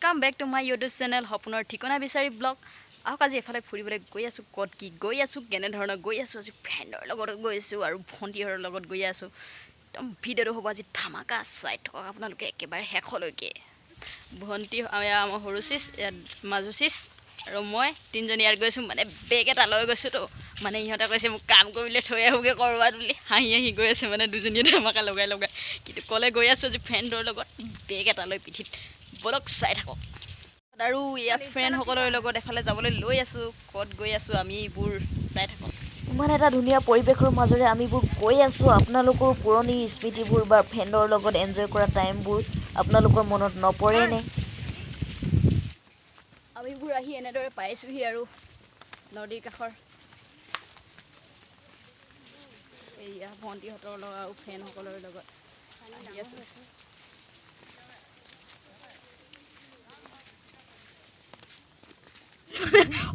Welcome back to my YouTube channel सपनर ठिकना विचारी ब्लग आक आज एफाले फुरिबले गई आसु कत की गई आसु केने धৰণৰ गई आसु आज फ्रेंडर লগত गई आसु আৰু ভন্টিহৰ লগত গই আছো একদম ভিডিঅ হ'ব আজি ধামাকা চাই থকা আপোনালোকে একেবাৰে হেখলৈকে ভন্টি আমাৰ হৰুচিস মাজুচিস আৰু মই তিনজনী ইয়াৰ গৈছো মানে বেগ এটা লৈ গৈছো তো মানে ইহঁতে কৈছে মোক কাম কৰিলে থৈ আহুগে কৰবাত বুলি হাঁহি গৈ আছে মানে দুজনী ধামাকা লগাই কিন্তু কলে গৈ আছো আজি ফ্ৰেন্ডৰ লগত বেগ এটা লৈ পিঠিত বলক চাই থাকক আৰু ইয়া ফ্ৰেন্ড সকলৰ লগত এফালে যাবলৈ লৈ আছো কত গৈ আছো আমি বুৰ চাই থাকক ইমান এটা ধুনীয়া পৰিবেশৰ মাজৰে আমিবোৰ গৈ আছো আপোনালোকৰ পুৰণি স্মৃতিবোৰ বা ফ্ৰেণ্ডৰ লগত এনজয় কৰা টাইমবোৰ আপোনালোকৰ মনত নপৰে নে আমিবোৰ আহি এনেদৰে পাইছোহি আৰু নদীৰ কাষৰ এইয়া ভন্টিহঁতৰ লগত আৰু ফ্ৰেণ্ড সকলৰ লগত আহি আছো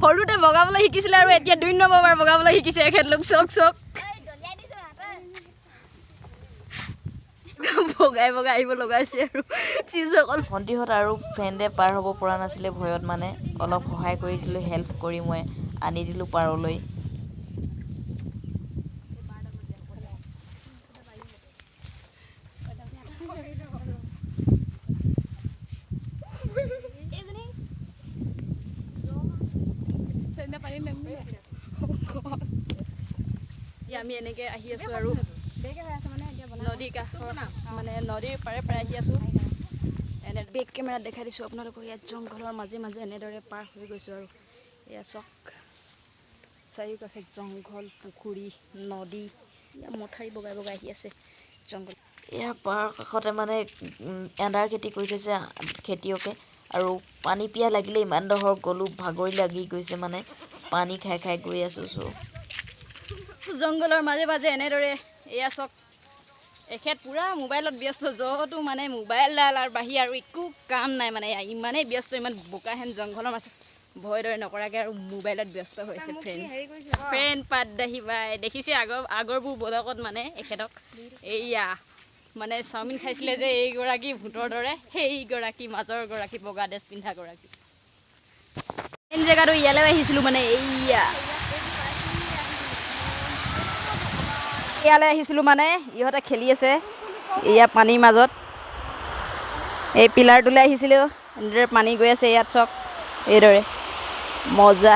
হৰুতে বগাবলৈ শিকিছিল আৰু এতিয়া 2 নম্বৰবাৰ বগাবলৈ শিকিছে এখেত লোক চক বগাই আহিব লগাইছে আৰু চিজকল ভন্টিহঁত আৰু ফ্ৰেণ্ডে পাৰ হ'ব পৰা নাছিলে ভয়ত মানে অলপ সহায় কৰি দিলো হেল্প কৰি মই আনি দিলো পাৰলৈ আমি এনেকে আহি আছো আৰু নদী কাষৰ মানে নদীৰ পাৰে আহি আছো এনে বেক কেমেৰা দেখাই দিছো আপোনালোকক ইয়াত জংঘলৰ মাজে এনেদৰে পাৰ হৈ গৈছো আৰু এয়া চক চাৰিওকাষে জংঘল পুখুৰী নদী মথাৰি বগাই আহি আছে জংঘল ইয়াৰ পাৰ কাষতে মানে এন্ডাৰ খেতি কৰি থৈছে খেতিয়কে আৰু পানী পিয়া লাগিলে ইমান দহৰ গলু ভাগৰি লাগি গৈছে মানে পানী খাই গৈ আছো জংঘলৰ মাজে এনেদৰে এয়া চক এখেত পুৰা মোবাইলত ব্যস্ত যতো মানে মোবাইল ডালাৰ বাহি আৰু একো কাম নাই মানে ইমানেই ব্যস্ত ইমান বোকাহেন জংঘলৰ মাজত ভয় দৰে নকৰাকে আৰু মোবাইলত ব্যস্ত হৈছে ফ্ৰেণ্ড পাত দাহিবাই দেখিছে আগৰবোৰ বলকত মানে এখেতক এইয়া মানে চাওমিন খাইছিলে যে এইগৰাকী ভূতৰ দৰে সেইগৰাকী মাজৰ গৰাকী বগা ড্ৰেছ পিন্ধা গৰাকী মেইন জেগাটো ইয়ালৈ আহিছিলো মানে এইয়া ইয়ালৈ আহিছিলো মানে ইহঁতে খেলি আছে এয়া পানীৰ মাজত এই পিলাৰটোলৈ আহিছিলো এনেদৰে পানী গৈ আছে ইয়াত চক এইদৰে মজা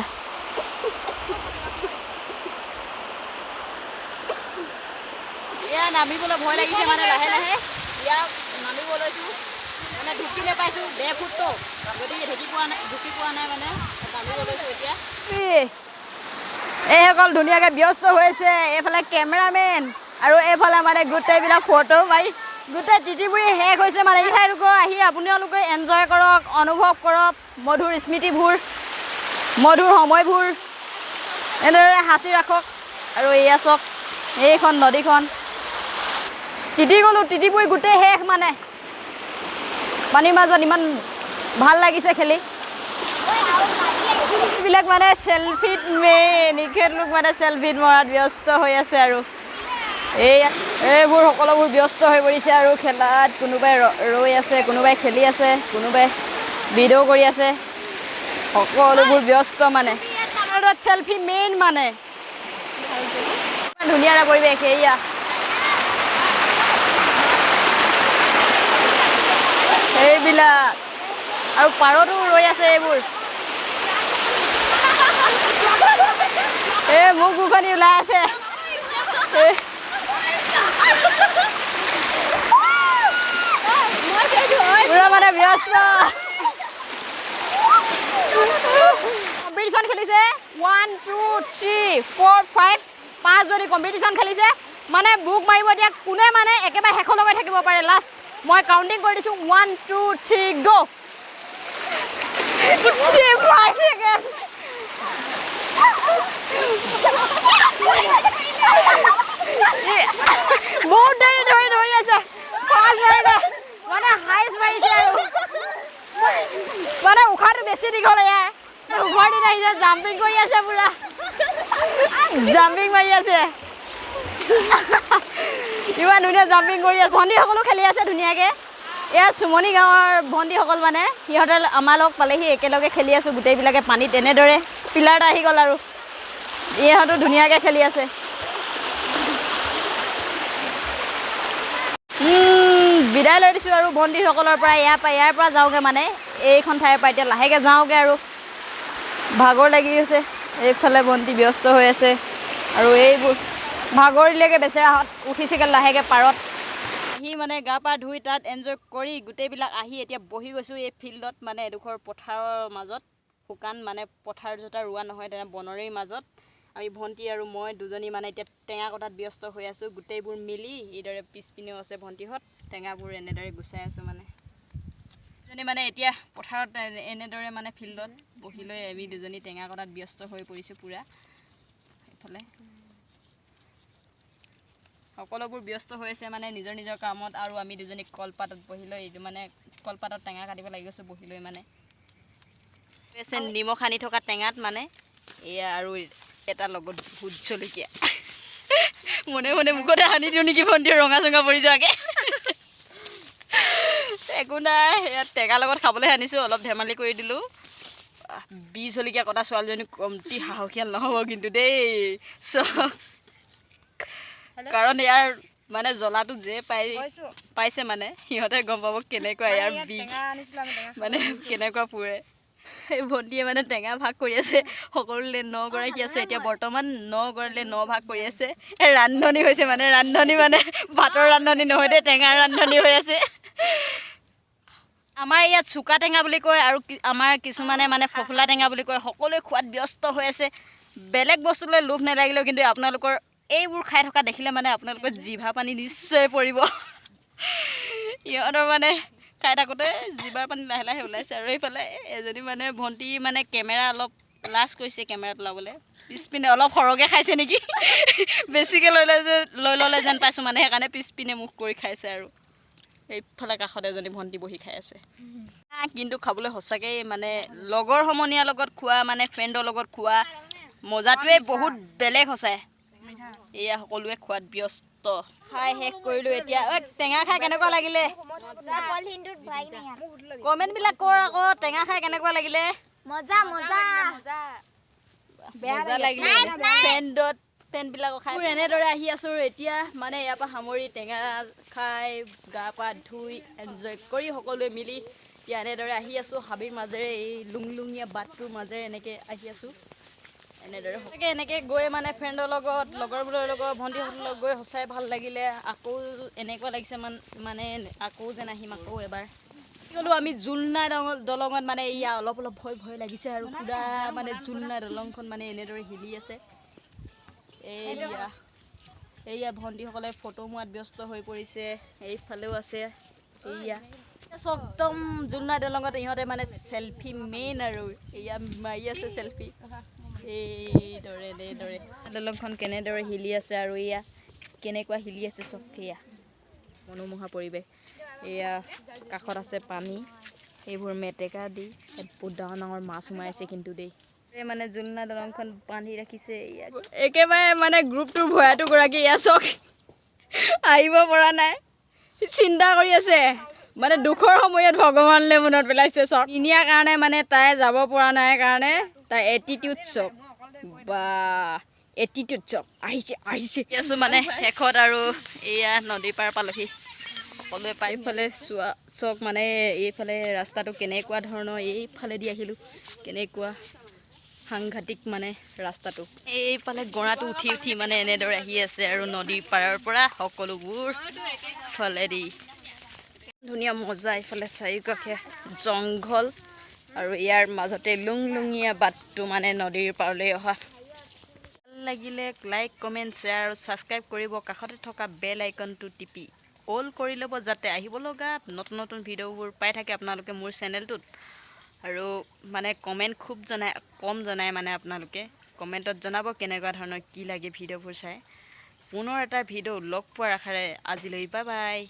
এয়া নামিবলৈ ভয় লাগিছে মানে লাহে ইয়াত নামিব লৈছো মানে ঢুকি নাপাইছো 2 ফুটটো গতিকে ঢুকি পোৱা নাই মানে নামিব লৈছো এতিয়া এইসকল ধুনীয়াকৈ ব্যস্ত হৈছে এইফালে কেমেৰামেন আৰু এইফালে মানে গোটেইবিলাক ফটো মাৰি গোটেই তিতিপুৰি শেষ হৈছে মানে এই ঠাইডোখৰ আহি আপোনালোকে এনজয় কৰক অনুভৱ কৰক মধুৰ স্মৃতিবোৰ মধুৰ সময়বোৰ এনেদৰে সাঁচি ৰাখক আৰু এয়া চক এইখন নদীখন তিতিপুৰি গোটেই শেষ মানে পানীৰ মাজত ইমান ভাল লাগিছে খেলি বিলাক মানে সেলফিত নিখেত লোক মানে সেলফিত মৰাত ব্যস্ত হৈ আছে আৰু এইবোৰ সকলোবোৰ ব্যস্ত হৈ পৰিছে আৰু খেলাত কোনোবাই ৰৈ আছে কোনোবাই খেলি আছে কোনোবাই ভিডিঅ' কৰি আছে সকলোবোৰ ব্যস্ত মানে সেলফি মেইন মানে ধুনীয়া এটা পৰিৱেশ এয়া এইবিলাক আৰু পাৰতো ৰৈ আছে এইবোৰ মুখ বুখনি ওলাই আছে পুৰা মানে ব্যস্ত কম্পিটিশ্যন খেলিছে 1 2 3 4 5 5জনী কম্পিটিশ্যন খেলিছে মানে বুক মাৰিব এতিয়া কোনে মানে একেবাৰে শেষলৈকে থাকিব পাৰে লাষ্ট মই কাউণ্টিং কৰি দিছো 1 2 3 গো বহুত ধৰি আছে মানে হাইচ মাৰিছে আৰু মানে উশাহটো বেছি দীঘল ইয়াৰ উশাহ দি আহিছে জাম্পিং কৰি আছে পুৰা জাম্পিং মাৰি আছে ইমান ধুনীয়া জাম্পিং কৰি আছে ভণ্টি সকলো খেলি আছে ধুনীয়াকৈ এয়া চুমনি গাঁৱৰ ভণ্টিসকল মানে সিহঁতে আমাৰ লগ পালেহি একেলগে খেলি আছোঁ গোটেইবিলাকে পানীত এনেদৰে পিলাৰ এটা আহি গ'ল আৰু ইহঁতো ধুনীয়াকৈ খেলি আছে বিদায় লৈ দিছোঁ আৰু ভণ্টিসকলৰ পৰা ইয়াৰ পৰা যাওঁগৈ মানে এইখন ঠাইৰ পৰা এতিয়া লাহেকৈ যাওঁগৈ আৰু ভাগৰ লাগি গৈছে এইফালে ভণ্টি ব্যস্ত হৈ আছে আৰু এইবোৰ ভাগৰিলেগৈ বেচেৰাহঁত উঠিছেগৈ লাহেকৈ পাৰত আহি মানে গা পা ধুই তাত এনজয় কৰি গোটেইবিলাক আহি এতিয়া বহি গৈছোঁ এই ফিল্ডত মানে এডোখৰ পথাৰৰ মাজত শুকান মানে পথাৰ জোতা ৰোৱা নহয় তেনে বনৰীৰ মাজত আমি ভণ্টি আৰু মই দুজনী মানে এতিয়া টেঙা কটাত ব্যস্ত হৈ আছোঁ গোটেইবোৰ মিলি এইদৰে পিছপিনেও আছে ভণ্টিহঁত টেঙাবোৰ এনেদৰে গুচাই আছোঁ মানে দুজনী মানে এতিয়া পথাৰত এনেদৰে মানে ফিল্ডত বহি লৈ আমি দুজনী টেঙা কটাত ব্যস্ত হৈ পৰিছোঁ পূৰা এইফালে সকলোবোৰ ব্যস্ত হৈ আছে মানে নিজৰ নিজৰ কামত আৰু আমি দুজনী কলপাতত বহি লৈ এইটো মানে কলপাতত টেঙা কাটিব লাগি গৈছোঁ বহি লৈ মানে আছে নিমখ সানি থকা টেঙাত মানে এয়া আৰু এটা লগত ভোট জলকীয়া মনে মনে মুখতে সানি দিওঁ নেকি ভণ্টি ৰঙা চঙা পৰি যোৱাকৈ একো নাই ইয়াত টেঙাৰ লগত খাবলৈ সানিছোঁ অলপ ধেমালি কৰি দিলোঁ বিহ জলকীয়া কটা ছোৱালীজনী কমটি সাহসীয়াল নহ'ব কিন্তু দেই কাৰণ ইয়াৰ মানে জ্বলাটো যে পাইছে মানে সিহঁতে গম পাব কেনেকুৱা ইয়াৰ বিষ মানে কেনেকুৱা পুৰে এই ভণ্টিয়ে মানে টেঙা ভাগ কৰি আছে সকলোলৈ 9গৰাকী আছে এতিয়া বৰ্তমান 9গৰাকীলৈ 9 ভাগ কৰি আছে ৰান্ধনি হৈছে মানে ৰান্ধনি মানে ভাতৰ ৰান্ধনি নহয় দেই টেঙাৰ ৰান্ধনি হৈ আছে আমাৰ ইয়াত চুকা টেঙা বুলি কয় আৰু আমাৰ কিছুমানে মানে ফফলা টেঙা বুলি কয় সকলোৱে খোৱাত ব্যস্ত হৈ আছে বেলেগ বস্তুলৈ লোভ নালাগিলেও কিন্তু আপোনালোকৰ এইবোৰ খাই থকা দেখিলে মানে আপোনালোকৰ জিভা পানী নিশ্চয় পৰিব ইহঁতৰ মানে খাই থাকোঁতে জিভাৰ পানী লাহে লাহে ওলাইছে আৰু এইফালে এজনী মানে ভণ্টি মানে কেমেৰা অলপ লাজ কৰিছে কেমেৰাত ওলাবলৈ পিছপিনে অলপ সৰহকৈ খাইছে নেকি বেছিকৈ লৈ ল'লে যেন পাইছোঁ মানে সেইকাৰণে পিছপিনে মুখ কৰি খাইছে আৰু এইফালে কাষত এজনী ভণ্টি বহি খাই আছে কিন্তু খাবলৈ সঁচাকৈ মানে লগৰ সমনীয়াৰ লগত খোৱা মানে ফ্ৰেণ্ডৰ লগত খোৱা মজাটোৱে বহুত বেলেগ সঁচাই এয়া সকলোৱে খোৱাত ব্যস্ত খাই শেষ কৰিলোঁ এতিয়া টেঙা খাই কেনেকুৱা লাগিলে কমেণ্টবিলাক কৰ আকৌ টেঙা খাই কেনেকুৱা লাগিলে মজা লাগিলে ফ্ৰেণ্ডবিলাকক খাই এনেদৰে আহি আছোঁ এতিয়া মানে ইয়াৰ পৰা সামৰি টেঙা খাই গা পা ধুই এনজয় কৰি সকলোৱে মিলি এতিয়া এনেদৰে আহি আছোঁ হাবিৰ মাজেৰে এই লুংলুঙীয়া বাটটোৰ মাজেৰে এনেকৈ আহি আছোঁ এনেদৰে এনেকৈ গৈ মানে ফ্ৰেণ্ডৰ লগত লগৰবোৰৰ লগত ভণ্টিহঁতৰ লগত গৈ সঁচাই ভাল লাগিলে আকৌ এনেকুৱা লাগিছে মানে আকৌ যেন আহিম আকৌ এবাৰ গ'লোঁ আমি জুলনা দলঙত মানে এয়া অলপ ভয় লাগিছে আৰু পুৰা মানে জুলনা দলংখন মানে এনেদৰে হিলি আছে এয়া ভণ্টিসকলে ফটো মৰাত ব্যস্ত হৈ পৰিছে এইফালেও আছে এয়া একদম জুলনা দলঙত ইহঁতে মানে চেলফি মেইন আৰু এয়া মাৰি আছে চেলফি এইদৰে দলংখন কেনেদৰে হিলি আছে আৰু এয়া কেনেকুৱা হিলি আছে চব সেয়া মনোমোহা পৰিৱেশ এয়া কাষত আছে পানী এইবোৰ মেটেকা দি বহুত ডাঙৰ মাছ সোমাই আছে কিন্তু দেই মানে জুলনা দলংখন বান্ধি ৰাখিছে একেবাৰে মানে গ্ৰুপটোৰ ভয়াটো গৰাকী এয়া চক আহিব পৰা নাই চিন্তা কৰি আছে মানে দুখৰ সময়ত ভগৱানলৈ মনত পেলাইছে চক ইনিয়াৰ কাৰণে মানে তাই যাব পৰা নাই কাৰণে তাৰ এটিটিউড চক বা এটিটিউড চক আহিছে আছোঁ মানে শেষত আৰু এয়া নদীৰ পাৰ পালোহি সকলোৱে পাই ইফালে চোৱা চক মানে এইফালে ৰাস্তাটো কেনেকুৱা ধৰণৰ এইফালেদি আহিলোঁ কেনেকুৱা সাংঘাতিক মানে ৰাস্তাটো এইফালে গৰাটো উঠি মানে এনেদৰে আহি আছে আৰু নদীৰ পাৰৰ পৰা সকলোবোৰ ফালেদি ধুনীয়া মজা এইফালে চাৰিওকাষে জংঘল আৰু ইয়াৰ মাজতে লুংলুঙীয়া বাটটো মানে নদীৰ পাৰলৈ অহা ভাল লাগিলে লাইক কমেণ্ট শ্বেয়াৰ আৰু ছাবস্ক্ৰাইব কৰিব কাষতে থকা বেল আইকনটো টিপি অল কৰি ল'ব যাতে আহিব লগা নতুন ভিডিঅ'বোৰ পাই থাকে আপোনালোকে মোৰ চেনেলটোত আৰু মানে কমেণ্ট খুব কম জনায় মানে আপোনালোকে কমেণ্টত জনাব কেনেকুৱা ধৰণৰ কি লাগে ভিডিঅ'বোৰ চাই পুনৰ এটা ভিডিঅ' লগ পোৱাৰ আশাৰে আজিলৈ বাই বাই।